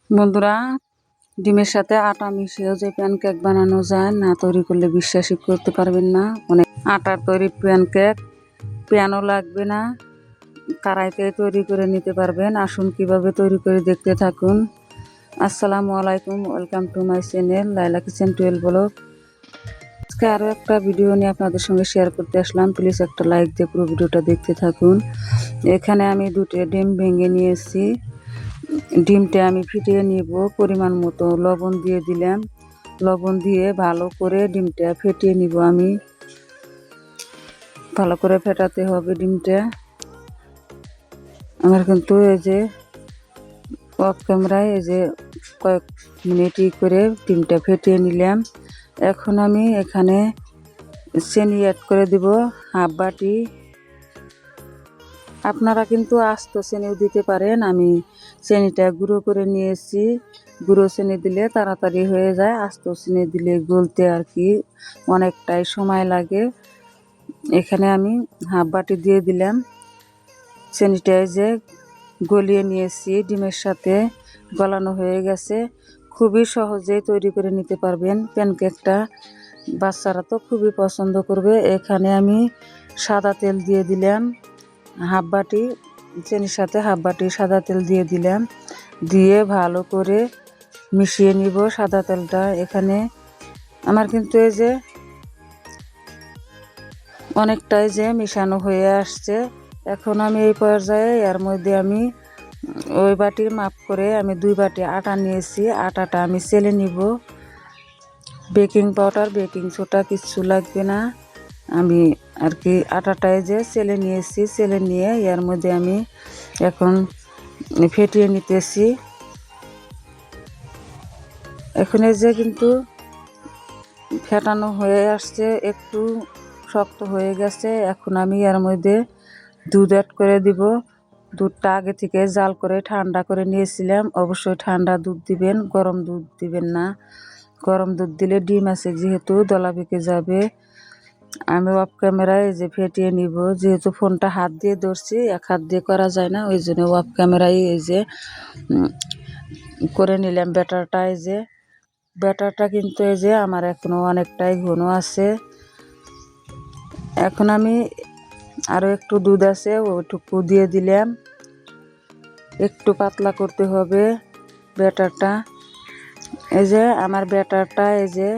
বন্ধুরা, ডিমের সাথে আটা মিশিয়েও যে প্যানকেক বানানো যায় না, তৈরি করলে বিশ্বাসই করতে পারবেন না। অনেক আটার তৈরি প্যানকেক, প্যানও লাগবে না, কড়াইতে তৈরি করে নিতে পারবেন। আসুন কিভাবে তৈরি করে দেখতে থাকুন। আসসালামু আলাইকুম, welcome to my channel Laila kitchen 12 blog. আজকে আরও একটা ভিডিও নিয়ে আপনাদের সঙ্গে শেয়ার করতে আসলাম। প্লিজ একটা লাইক দিয়ে পুরো ভিডিওটা দেখতে থাকুন। এখানে আমি 2টি ডিম ভেঙে নিয়েছি। ডিমটা আমি ফিটিয়ে নিব। পরিমাণ মতো লবণ দিয়ে দিলাম। লবণ দিয়ে ভালো করে ডিমটা ফেটিয়ে নিব। আমি ভালো করে ফেটাতে হবে ডিমটা। আমার কিন্তু এই যে অফ ক্যামেরায় এই যে কয়েক মিনিট করে ডিমটা ফেটিয়ে নিলাম। এখন আমি এখানে চিনি অ্যাড করে দিব হাফ বাটি। আপনারা কিন্তু আস্ত চিনিও দিতে পারেন। আমি চিনিটা গুঁড়ো করে নিয়েছি। গুঁড়ো চিনি দিলে তাড়াতাড়ি হয়ে যায়, আস্ত চিনি দিলে গলতে আর কি অনেকটাই সময় লাগে। এখানে আমি হাফ বাটি দিয়ে দিলাম। চিনিটা যে গলিয়ে নিয়েছি, ডিমের সাথে গলানো হয়ে গেছে। খুবই সহজেই তৈরি করে নিতে পারবেন প্যানকেকটা। বাচ্চারা তো খুবই পছন্দ করবে। এখানে আমি সাদা তেল দিয়ে দিলাম হাফ বাটি, চিনির সাথে হাফ বাটি সাদা তেল দিয়ে দিলাম। দিয়ে ভালো করে মিশিয়ে নিব সাদা তেলটা। এখানে আমার কিন্তু এই যে অনেকটাই যে মিশানো হয়ে আসছে। এখন আমি এই পর্যায়ে এর মধ্যে আমি ওই বাটির মাপ করে আমি 2 বাটি আটা নিয়েছি। আটাটা আমি চেলে নিব। বেকিং পাউডার, বেকিং সোডা কিচ্ছু লাগবে না। আমি আর কি আটাটায় যে চেলে নিয়েছি। চেলে নিয়ে এর মধ্যে আমি এখন ফেটিয়ে নিতেছি। এখন এই যে কিন্তু ফেটানো হয়ে আসছে, একটু শক্ত হয়ে গেছে। এখন আমি এর মধ্যে দুধ অ্যাড করে দিব। দুধটা আগে থেকে জাল করে ঠান্ডা করে নিয়েছিলাম। অবশ্যই ঠান্ডা দুধ দিবেন, গরম দুধ দিবেন না। গরম দুধ দিলে ডিম আছে যেহেতু দলা পেকে যাবে। আমি অফ ক্যামেরায় যে ফেটিয়ে নিব, যেহেতু ফোনটা হাত দিয়ে ধরছি, এক হাত দিয়ে করা যায় না, ওই জন্য অফ ক্যামেরায় এই যে করে নিলাম ব্যাটারটা। এই যে ব্যাটারটা কিন্তু এই যে আমার এখনো অনেকটাই ঘন আছে। এখন আমি আরও একটু দুধ আছে ওইটুকু দিয়ে দিলাম। একটু পাতলা করতে হবে ব্যাটারটা। এই যে আমার ব্যাটারটা এই যে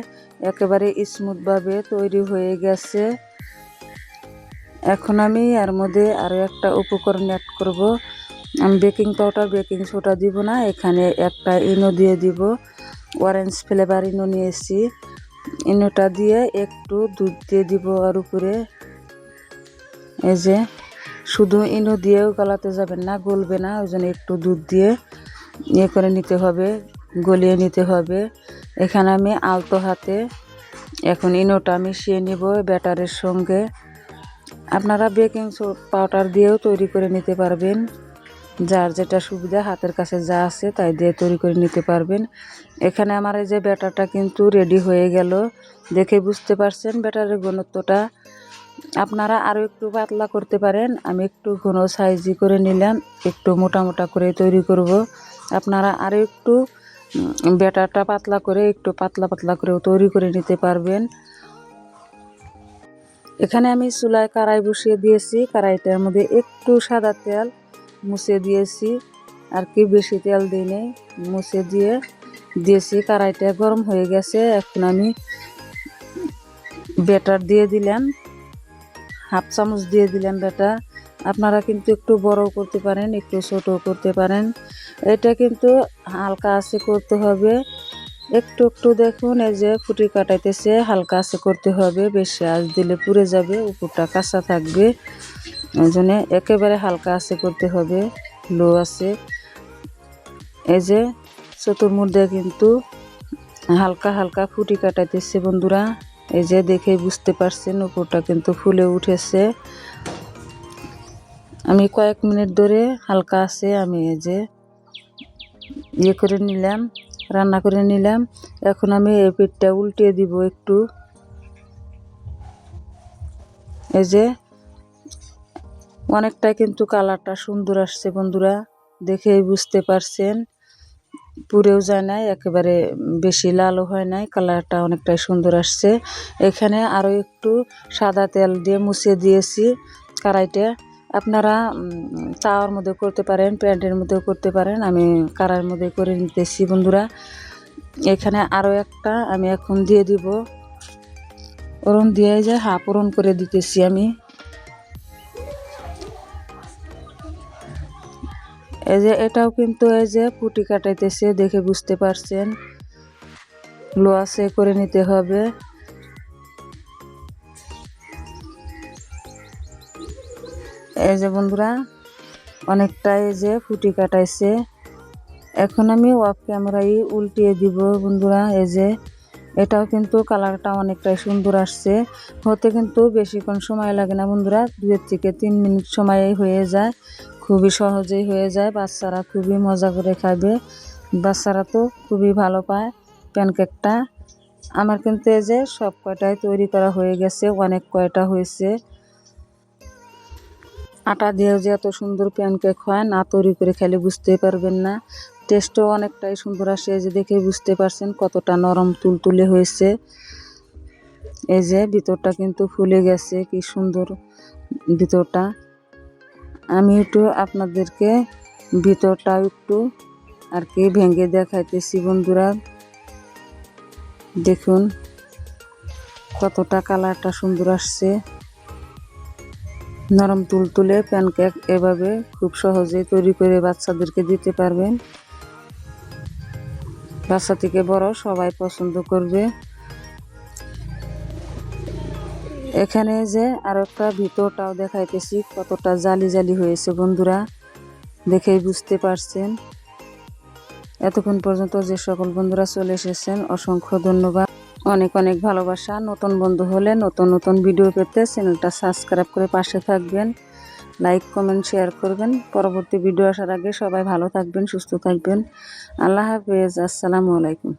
একেবারে স্মুথভাবে তৈরি হয়ে গেছে। এখন আমি এর মধ্যে আরও একটা উপকরণ অ্যাড করব। আমি বেকিং পাউডার, বেকিং সোডা দিব না, এখানে একটা ইনো দিয়ে দিব। অরেঞ্জ ফ্লেভার ইনো নিয়েছি। ইনোটা দিয়ে একটু দুধ দিয়ে দিব আর উপরে। এই যে শুধু ইনো দিয়েও গলাতে যাবেন না, গলবে না, ওই জন্য একটু দুধ দিয়ে ইয়ে করে নিতে হবে, গলিয়ে নিতে হবে। এখানে আমি আলতো হাতে এখন ইনোটা মিশিয়ে নিব ব্যাটারের সঙ্গে। আপনারা বেকিং পাউডার দিয়েও তৈরি করে নিতে পারবেন। যার যেটা সুবিধা, হাতের কাছে যা আছে তাই দিয়ে তৈরি করে নিতে পারবেন। এখানে আমার এই যে ব্যাটারটা কিন্তু রেডি হয়ে গেল। দেখে বুঝতে পারছেন ব্যাটারের ঘনত্বটা। আপনারা আরও একটু পাতলা করতে পারেন। আমি একটু ঘন সাইজই করে নিলাম, একটু মোটা মোটা করে তৈরি করব। আপনারা আরও একটু ব্যাটারটা পাতলা করে, একটু পাতলা পাতলা করেও তৈরি করে নিতে পারবেন। এখানে আমি চুলায় কড়াই বসিয়ে দিয়েছি। কড়াইটার মধ্যে একটু সাদা তেল মুছে দিয়েছি, আর কি বেশি তেল দিই নেই, মুছে দিয়েছি। কড়াইটা গরম হয়ে গেছে। এখন আমি ব্যাটার দিয়ে দিলাম, হাফ চামচ দিয়ে দিলাম ব্যাটার। আপনারা কিন্তু একটু বড়ও করতে পারেন, একটু ছোটও করতে পারেন। এটা কিন্তু হালকা আছে করতে হবে। একটু একটু দেখুন এই যে ফুটি কাটাইতেছে, হালকা আছে করতে হবে, বেশি আঁচ দিলে পুড়ে যাবে, উপরটা কাঁচা থাকবে। এই জন্য একেবারে হালকা আছে করতে হবে, লো আছে। এই যে চতুর্মধ্যে কিন্তু হালকা হালকা ফুটি কাটাইতেছে বন্ধুরা। এই যে দেখে বুঝতে পারছেন উপরটা কিন্তু ফুলে উঠেছে। আমি কয়েক মিনিট ধরে হালকা আছে আমি এই যে ইয়ে করে নিলাম, রান্না করে নিলাম। এখন আমি এই পিঠটা উল্টিয়ে দিব একটু। এই যে অনেকটা কিন্তু কালারটা সুন্দর আসছে বন্ধুরা, দেখেই বুঝতে পারছেন। পুড়েও যায় নাই, একেবারে বেশি লালও হয় নাই, কালারটা অনেকটাই সুন্দর আসছে। এখানে আরও একটু সাদা তেল দিয়ে মুছিয়ে দিয়েছি কড়াইটা। আপনারা তাওয়ার মধ্যে করতে পারেন, প্যানের মধ্যেও করতে পারেন, আমি কড়াইয়ের মধ্যে করে নিতেছি বন্ধুরা। এখানে আরও একটা আমি এখন দিয়ে দিব, ওরন দিয়ে যে হাফ ওরন করে দিতেছি আমি। এই যে এটাও কিন্তু এই যে পুটি কাটাইতেছে, দেখে বুঝতে পারছেন লো আছে করে নিতে হবে। এই যে বন্ধুরা অনেকটাই যে ফুটি কাটাইছে। এখন আমি অফ ক্যামেরায় উল্টিয়ে দিব বন্ধুরা। এই যে এটাও কিন্তু কালারটা অনেকটাই সুন্দর আসছে। হতে কিন্তু বেশিক্ষণ সময় লাগে না বন্ধুরা, 2 থেকে 3 মিনিট সময়েই হয়ে যায়, খুবই সহজেই হয়ে যায়। বাচ্চারা খুবই মজা করে খাবে, বাচ্চারা তো খুবই ভালো পায় প্যানকেকটা। আমার কিন্তু এই যে সব কয়টাই তৈরি করা হয়ে গেছে, অনেক কয়টা হয়েছে। আটা দিয়েও যে এত সুন্দর প্যানকেক হয়, না তৈরি করে খেলে বুঝতেই পারবেন না। টেস্টও অনেকটাই সুন্দর আসে, যে দেখে বুঝতে পারছেন কতটা নরম তুলতুলে হয়েছে। এই যে ভিতরটা কিন্তু ফুলে গেছে, কি সুন্দর ভিতরটা। আমি একটু আপনাদেরকে ভিতরটা একটু আর কি ভেঙে দেখাইতেছি বন্ধুরা। দেখুন কতটা কালারটা সুন্দর আসছে, নরম তুলতুলে প্যানকেক। এভাবে খুব সহজেই তৈরি করে বাচ্চাদেরকে দিতে পারবেন, বাচ্চা থেকে বড় সবাই পছন্দ করবে। এখানে যে আর একটা ভিতরটাও দেখাইতেছি, কতটা জালি জালি হয়েছে বন্ধুরা, দেখেই বুঝতে পারছেন। এতক্ষণ পর্যন্ত যে সকল বন্ধুরা চলে এসেছেন অসংখ্য ধন্যবাদ, অনেক অনেক ভালোবাসা। নতুন বন্ধু হলে নতুন নতুন ভিডিও পেতে চ্যানেলটা সাবস্ক্রাইব করে পাশে থাকবেন, লাইক কমেন্ট শেয়ার করবেন। পরবর্তী ভিডিও আসার আগে সবাই ভালো থাকবেন, সুস্থ থাকবেন। আল্লাহ হাফেজ, আসসালামু আলাইকুম।